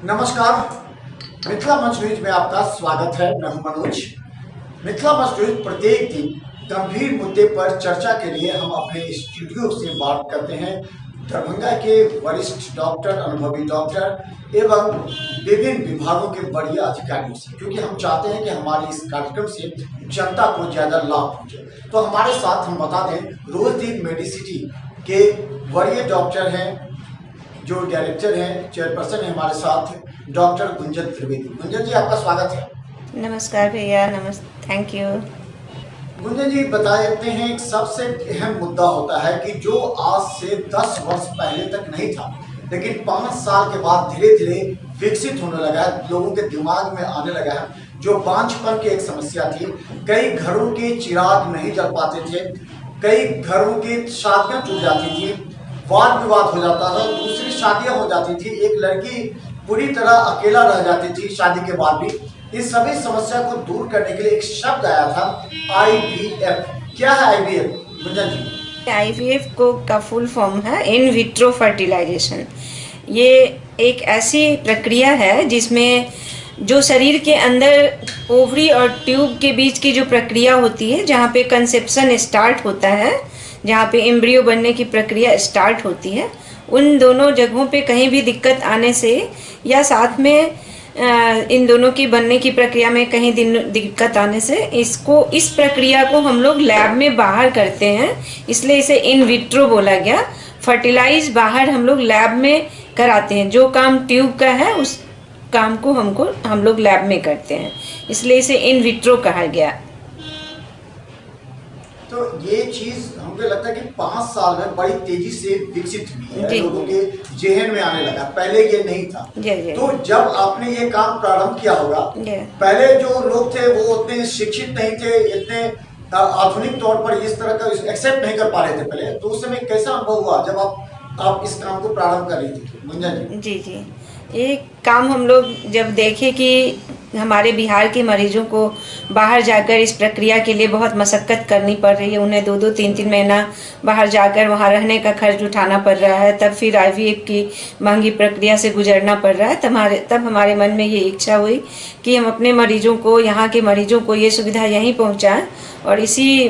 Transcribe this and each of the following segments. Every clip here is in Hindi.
नमस्कार। मिथिला मंच न्यूज में आपका स्वागत है। मैं हूं मनोज। मिथिला मंच न्यूज प्रत्येक दिन गंभीर मुद्दे पर चर्चा के लिए हम अपने स्टूडियो से बात करते हैं दरभंगा के वरिष्ठ डॉक्टर, अनुभवी डॉक्टर एवं विभिन्न विभागों के बड़े अधिकारियों से, क्योंकि हम चाहते हैं कि हमारे इस कार्यक्रम से जनता को ज्यादा लाभ पहुंचे। तो हमारे साथ हम बता दें, रोजदीप मेडिसिटी के वरीय डॉक्टर हैं, जो डायरेक्टर हैं, चेयरपर्सन है हमारे साथ डॉक्टर गुंजन त्रिवेदी। गुंजन जी, आपका स्वागत है। नमस्कार भैया, नमस्ते, थैंक यू। गुंजन जी, बता देते हैं, एक सबसे अहम मुद्दा होता है कि जो आज से 10 वर्ष पहले तक नहीं था, लेकिन 5 साल के बाद धीरे धीरे विकसित होने लगा है, लोगों के दिमाग में आने लगा है। जो बांझपन की एक समस्या थी, कई घरों के चिराग नहीं जल पाते थे, कई घरों की शादियां टूट जाती थी, वाद विवाद हो जाता था, दूसरी शादियां हो जाती थी, एक लड़की पूरी तरह अकेला रह जाती थी शादी के बाद भी। इस सभी समस्या को दूर करने के लिए एक शब्द आया था, IVF। क्या है IVF, गुंजन जी? IVF को का फुल फॉर्म है इन विट्रो फर्टिलाइजेशन। ये एक ऐसी प्रक्रिया है जिसमें जो शरीर के अंदर ओवरी और ट्यूब के बीच की जो प्रक्रिया होती है, जहाँ पे कंसेप्शन स्टार्ट होता है, जहाँ पे एम्ब्रियो बनने की प्रक्रिया स्टार्ट होती है, उन दोनों जगहों पे कहीं भी दिक्कत आने से या साथ में इन दोनों की बनने की प्रक्रिया में कहीं दिक्कत आने से इस प्रक्रिया को हम लोग लैब में बाहर करते हैं, इसलिए इसे इन विट्रो बोला गया। फर्टिलाइज बाहर हम लोग लैब में कराते हैं। जो काम ट्यूब का है उस काम को हम लोग लैब में करते हैं, इसलिए इसे इन विट्रो कहा गया। तो ये चीज हमको लगता है कि 5 साल में बड़ी तेजी से विकसित हुई है, लोगों के जेहन में आने लगा, पहले ये नहीं था। तो जब आपने ये काम प्रारंभ किया होगा, पहले जो लोग थे वो उतने शिक्षित नहीं थे, इतने आधुनिक तौर पर इस तरह का एक्सेप्ट नहीं कर पा रहे थे पहले। तो उस समय कैसा अनुभव हुआ जब आप इस काम को प्रारंभ कर रही थी, गुंजन जी? जी, ये काम हम लोग जब देखे कि हमारे बिहार के मरीजों को बाहर जाकर इस प्रक्रिया के लिए बहुत मशक्क़त करनी पड़ रही है, उन्हें 2-2, 3-3 महीना बाहर जाकर वहाँ रहने का खर्च उठाना पड़ रहा है, तब फिर IVF की महंगी प्रक्रिया से गुजरना पड़ रहा है, तब हमारे मन में ये इच्छा हुई कि हम अपने मरीजों को, यहाँ के मरीजों को ये सुविधा यहीं पहुँचाएँ। और इसी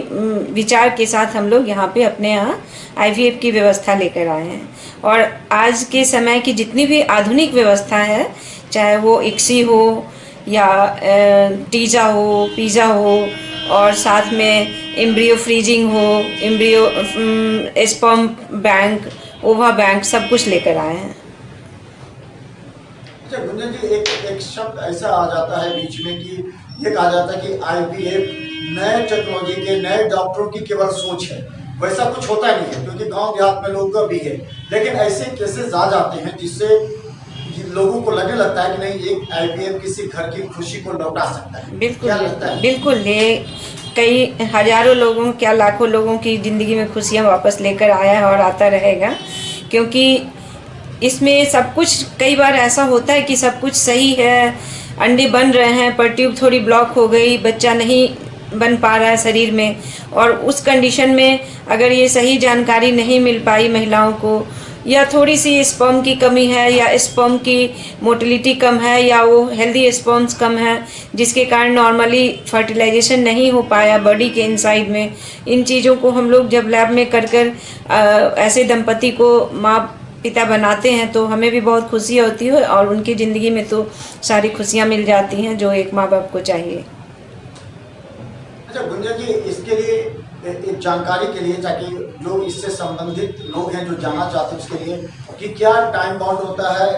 विचार के साथ हम लोग यहाँ पे अपने यहाँ IVF की व्यवस्था लेकर आए हैं। और आज के समय की जितनी भी आधुनिक व्यवस्था है, चाहे वो ICSI हो या टीजा हो, पिज़ा हो, और साथ में एम्ब्रियो फ्रीजिंग हो, एम्ब्रियो स्पर्म बैंक, ओवा बैंक, सब कुछ लेकर आए हैं। अच्छा गुंजन जी, एक शब्द ऐसा आ जाता है बीच में कि ये कहा जाता है कि IVF नए टेक्नोलॉजी के, नए डॉक्टरों की केवल सोच है, वैसा कुछ होता नहीं है, क्योंकि गांव देहात में लोगों का भी है। लेकिन ऐसे केसेस आ जाते हैं जिससे लोगों को लगने लगता है कि नहीं, एक IVF किसी घर की खुशी को लौटा सकता है। बिल्कुल, लगता है? बिल्कुल, ये कई हजारों लोगों, क्या लाखों लोगों की ज़िंदगी में खुशियाँ वापस लेकर आया है और आता रहेगा। क्योंकि इसमें सब कुछ, कई बार ऐसा होता है कि सब कुछ सही है, अंडे बन रहे हैं पर ट्यूब थोड़ी ब्लॉक हो गई, बच्चा नहीं बन पा रहा है शरीर में, और उस कंडीशन में अगर ये सही जानकारी नहीं मिल पाई महिलाओं को, या थोड़ी सी स्पर्म की कमी है, या स्पर्म की मोटिलिटी कम है, या वो हेल्दी स्पर्म्स कम है, जिसके कारण नॉर्मली फर्टिलाइजेशन नहीं हो पाया बॉडी के इनसाइड में, इन चीज़ों को हम लोग जब लैब में कर ऐसे दंपति को माँ पिता बनाते हैं तो हमें भी बहुत खुशी होती है, और उनकी ज़िंदगी में तो सारी खुशियाँ मिल जाती हैं जो एक माँ बाप को चाहिए। अच्छा गुंजन जी, इसके लिए एक जानकारी के लिए, ताकि जो इससे संबंधित लोग हैं जो जानना चाहते हैं उसके लिए, कि क्या टाइम बाउंड होता है,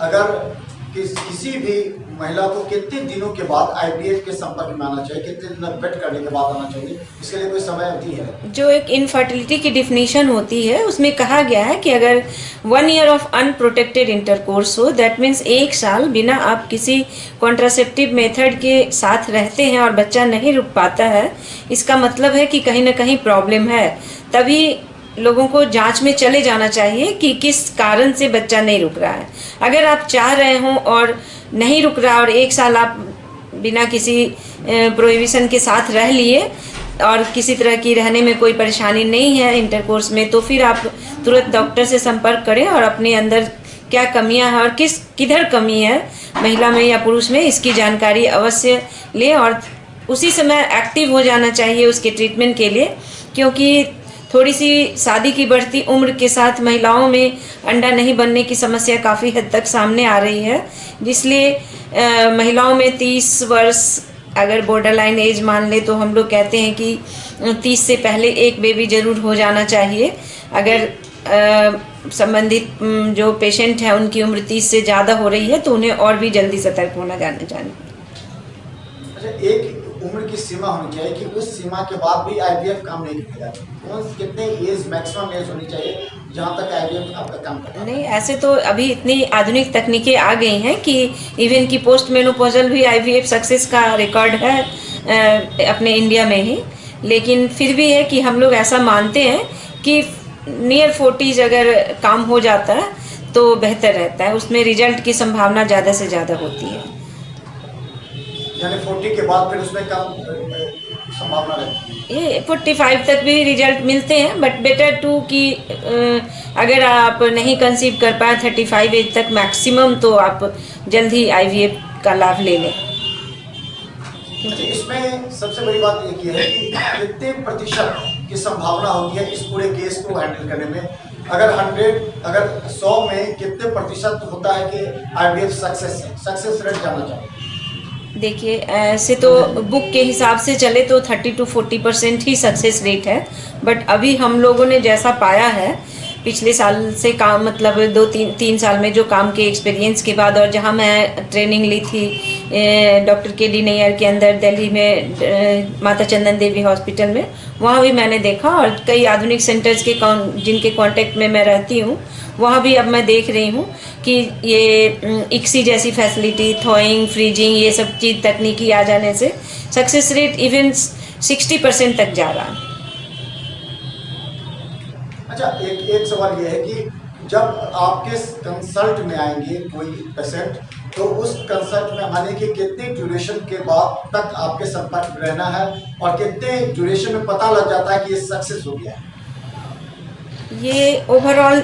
अगर किसी भी महिला को कितने दिनों के बाद IVF के संपर्क में आना चाहिए, कितने दिन वेट करने के बाद आना चाहिए, इसके लिए कोई समय अवधि है? जो एक इनफर्टिलिटी की डिफिनीशन होती है उसमें कहा गया है कि अगर 1 ईयर ऑफ अनप्रोटेक्टेड इंटरकोर्स हो, दैट मीन्स 1 साल बिना आप किसी कॉन्ट्रासेप्टिव मेथड के साथ रहते हैं और बच्चा नहीं रुक पाता है, इसका मतलब है कि कहीं ना कहीं प्रॉब्लम है। तभी लोगों को जांच में चले जाना चाहिए कि किस कारण से बच्चा नहीं रुक रहा है। अगर आप चाह रहे हों और नहीं रुक रहा, और 1 साल आप बिना किसी प्रोहिबिशन के साथ रह लिए और किसी तरह की रहने में कोई परेशानी नहीं है इंटरकोर्स में, तो फिर आप तुरंत डॉक्टर से संपर्क करें और अपने अंदर क्या कमियां हैं और किधर कमी है महिला में या पुरुष में, इसकी जानकारी अवश्य लें और उसी समय एक्टिव हो जाना चाहिए उसके ट्रीटमेंट के लिए, क्योंकि थोड़ी सी शादी की बढ़ती उम्र के साथ महिलाओं में अंडा नहीं बनने की समस्या काफ़ी हद तक सामने आ रही है, जिसलिए महिलाओं में 30 वर्ष अगर बॉर्डर लाइन एज मान ले तो हम लोग कहते हैं कि 30 से पहले एक बेबी ज़रूर हो जाना चाहिए। अगर संबंधित जो पेशेंट है उनकी उम्र 30 से ज़्यादा हो रही है तो उन्हें और भी जल्दी सतर्क होना जाना चाहिए। अच्छा, एक उम्र की सीमा होनी चाहिए कि उस सीमा के बाद भी आईवीएफ काम नहीं करेगा। कितने एज, मैक्सिमम एज होनी चाहिए जहाँ तक आईवीएफ आपका काम करता है? नहीं, ऐसे तो अभी इतनी आधुनिक तकनीकें आ गई हैं कि इवन की पोस्ट मेनोपॉजल भी आईवीएफ सक्सेस का रिकॉर्ड है अपने इंडिया में ही, लेकिन फिर भी है कि हम लोग ऐसा मानते हैं कि नियर 40 अगर काम हो जाता है तो बेहतर रहता है, उसमें रिजल्ट की संभावना ज़्यादा से ज़्यादा होती है। यानी 40 के बाद फिर उसमें कम संभावना रहती है? ये 45 तक भी रिजल्ट मिलते हैं, बट बेटर टू कि अगर आप नहीं कंसीव कर पाए 35 एज तक मैक्सिमम तो आप जल्द ही आईवीएफ का लाभ ले लें। इसमें सबसे बड़ी बात ये है कि कितने प्रतिशत की संभावना होती है इस पूरे केस को हैंडल करने में? अगर 100 में कितने प्रतिशत होता है कि आईवीएफ सक्सेस रेट जानना चाहिए? देखिए, ऐसे तो बुक के हिसाब से चले तो 30 to 40% ही सक्सेस रेट है, बट अभी हम लोगों ने जैसा पाया है पिछले साल से काम, मतलब 2-3 साल में जो काम के एक्सपीरियंस के बाद, और जहाँ मैं ट्रेनिंग ली थी डॉक्टर के.डी. नैयर के अंदर दिल्ली में माता चंदन देवी हॉस्पिटल में, वहाँ भी मैंने देखा, और कई आधुनिक सेंटर्स के जिनके कांटेक्ट में मैं रहती हूँ वहाँ भी अब मैं देख रही हूँ कि ये इक्सी जैसी फैसिलिटी, थॉइंग, फ्रीजिंग, ये सब चीज़ तकनीकी आ जाने से सक्सेस रेट इवन 60% तक जा रहा है। अच्छा, एक सवाल ये है कि जब आपके कंसल्ट में आएंगे कोई पेशेंट, तो उस कंसल्ट में आने के कितने ड्यूरेशन के बाद तक आपके संपर्क में रहना है और कितने ड्यूरेशन में पता लग जाता है कि ये सक्सेस हो गया है? ये ओवरऑल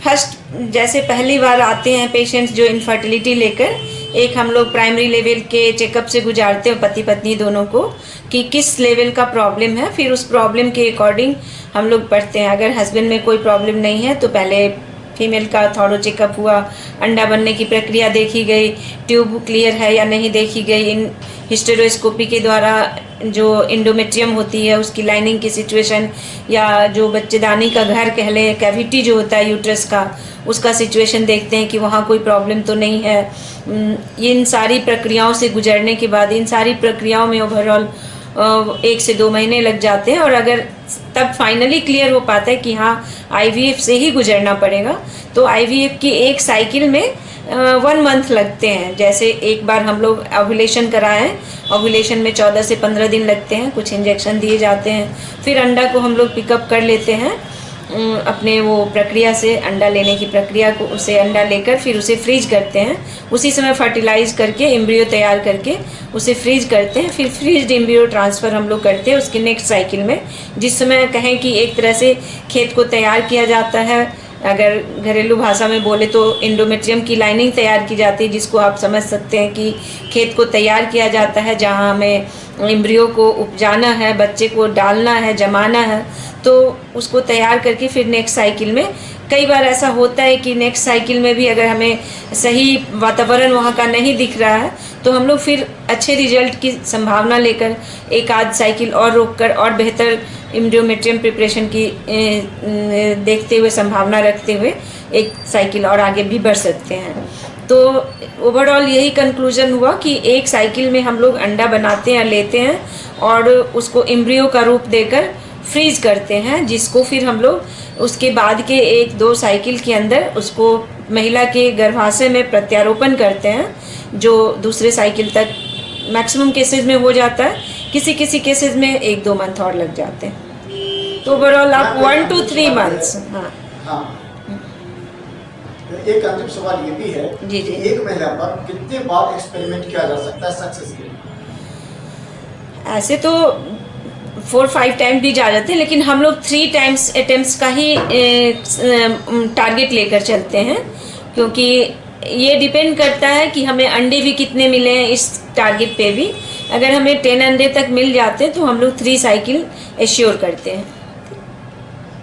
फर्स्ट जैसे पहली बार आते हैं पेशेंट्स जो इनफर्टिलिटी लेकर, एक हम लोग प्राइमरी लेवल के चेकअप से गुजारते हैं पति पत्नी दोनों को कि किस लेवल का प्रॉब्लम है, फिर उस प्रॉब्लम के अकॉर्डिंग हम लोग पढ़ते हैं। अगर हस्बैंड में कोई प्रॉब्लम नहीं है तो पहले फीमेल का थॉरो चेकअप हुआ, अंडा बनने की प्रक्रिया देखी गई, ट्यूब क्लियर है या नहीं देखी गई, इन हिस्टेरोस्कोपी के द्वारा जो इंडोमेट्रियम होती है उसकी लाइनिंग की सिचुएशन, या जो बच्चेदानी का घर कह लें, कैविटी जो होता है यूट्रस का, उसका सिचुएशन देखते हैं कि वहाँ कोई प्रॉब्लम तो नहीं है। इन सारी प्रक्रियाओं से गुजरने के बाद, इन सारी प्रक्रियाओं में ओवरऑल 1 से 2 महीने लग जाते हैं, और अगर तब फाइनली क्लियर हो पाता है कि हाँ आईवीएफ से ही गुजरना पड़ेगा, तो आईवीएफ की एक साइकिल में 1 मंथ लगते हैं। जैसे एक बार हम लोग ओव्यूलेशन कराएं, ओव्यूलेशन में 14 से 15 दिन लगते हैं, कुछ इंजेक्शन दिए जाते हैं, फिर अंडा को हम लोग पिकअप कर लेते हैं अपने वो प्रक्रिया से, अंडा लेने की प्रक्रिया को, उसे अंडा लेकर फिर उसे फ्रीज करते हैं, उसी समय फर्टिलाइज करके एम्ब्रियो तैयार करके उसे फ्रीज करते हैं, फिर फ्रीज्ड एम्ब्रियो ट्रांसफ़र हम लोग करते हैं उसके नेक्स्ट साइकिल में, जिस समय कहें कि एक तरह से खेत को तैयार किया जाता है। अगर घरेलू भाषा में बोले तो इंडोमेट्रियम की लाइनिंग तैयार की जाती है, जिसको आप समझ सकते हैं कि खेत को तैयार किया जाता है, जहाँ हमें एम्ब्रियो को उपजाना है, बच्चे को डालना है, जमाना है, तो उसको तैयार करके फिर नेक्स्ट साइकिल में, कई बार ऐसा होता है कि नेक्स्ट साइकिल में भी अगर हमें सही वातावरण वहाँ का नहीं दिख रहा है तो हम लोग फिर अच्छे रिजल्ट की संभावना लेकर एक आध साइकिल और रोककर और बेहतर एम्ब्रियोमेट्रियम प्रिपरेशन की देखते हुए, संभावना रखते हुए एक साइकिल और आगे भी बढ़ सकते हैं। तो ओवरऑल यही कंक्लूजन हुआ कि एक साइकिल में हम लोग अंडा बनाते हैं, लेते हैं और उसको एम्ब्रियो का रूप देकर फ्रीज करते हैं, जिसको फिर हम लोग उसके बाद के 1-2 साइकिल के अंदर उसको महिला के गर्भाशय में प्रत्यारोपण करते हैं, जो दूसरे साइकिल तक मैक्सिमम केसेस में हो जाता है, किसी किसी केसेस में 1-2 मंथ और लग जाते हैं। तो ओवरऑल आप 1 to 3 मंथ्स। हाँ, एक अंतिम सवाल ये भी है जी कि एक महिला पर कितने बार एक्सपेरिमेंट किया जा सकता है सक्सेस के लिए? ऐसे तो 4-5 टाइम्स भी जा जाते हैं, लेकिन हम लोग 3 टाइम्स अटेम्प्ट्स का ही टारगेट लेकर चलते हैं। क्योंकि ये डिपेंड करता है कि हमें अंडे भी कितने मिले हैं इस टारगेट पे भी। अगर हमें 10 अंडे तक मिल जाते हैं तो हम लोग 3 साइकिल एश्योर करते हैं।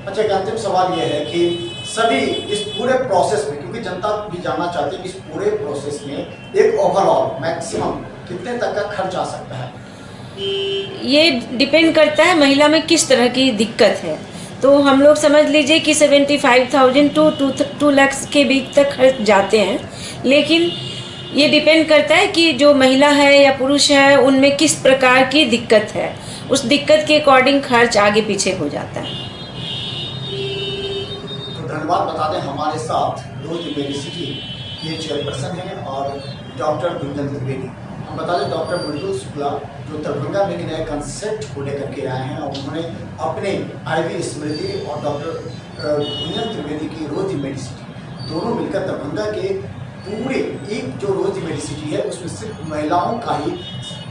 अच्छा, एक अंतिम सवाल ये है कि सभी इस पूरे प्रोसेस में, क्योंकि जनता भी जानना चाहती है कि इस पूरे प्रोसेस में एक ओवरऑल मैक्सिमम कितने तक का खर्च आ सकता है? ये डिपेंड करता है महिला में किस तरह की दिक्कत है। तो हम लोग समझ लीजिए कि 75,000 टू 2 लाख के बीच तक खर्च जाते हैं। लेकिन ये डिपेंड करता है कि जो महिला है या पुरुष है उनमें किस प्रकार की दिक्कत है, उस दिक्कत के अकॉर्डिंग खर्च आगे पीछे हो जाता है। तो धन्यवाद। बता दें हमारे साथ रोज मेडिसिटी के चेयरपर्सन हैं और डॉक्टर गुंजन त्रिवेदी। हम बता दें डॉक्टर मृदुल शुक्ला जो दरभंगा में एक नए कंसेप्ट को लेकर के आए हैं और उन्होंने अपने IV स्मृति और डॉक्टर गुंजन त्रिवेदी की रोज मेडिसिटी दोनों मिलकर दरभंगा के पूरे एक जो रोज मेडिसिटी है उसमें सिर्फ महिलाओं का ही,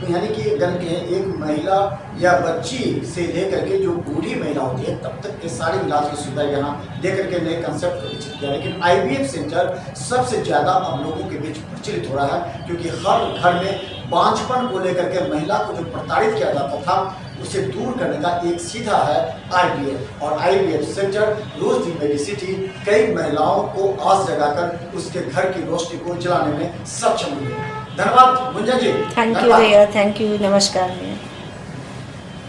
यानी कि अगर कहें एक महिला या बच्ची से लेकर के जो बूढ़ी महिला होती है तब तक के सारे इलाज की सुविधा यहाँ लेकर के नए कंसेप्ट को विकसित किया। लेकिन IVF सेंटर सबसे ज़्यादा अब लोगों के बीच प्रचलित हो रहा है, क्योंकि हर घर में बांझपन को लेकर के महिला को जो प्रताड़ित किया जाता था उसे दूर करने का एक सीधा है IVF। और IVF सेंटर रोज दी मेडिसिटी कई महिलाओं को आस जगाकर उसके घर की रोशनी को जलाने में सक्षम हुए। धन्यवाद गुंजन जी। थैंक यू भैया, थैंक यू, नमस्कार भैया।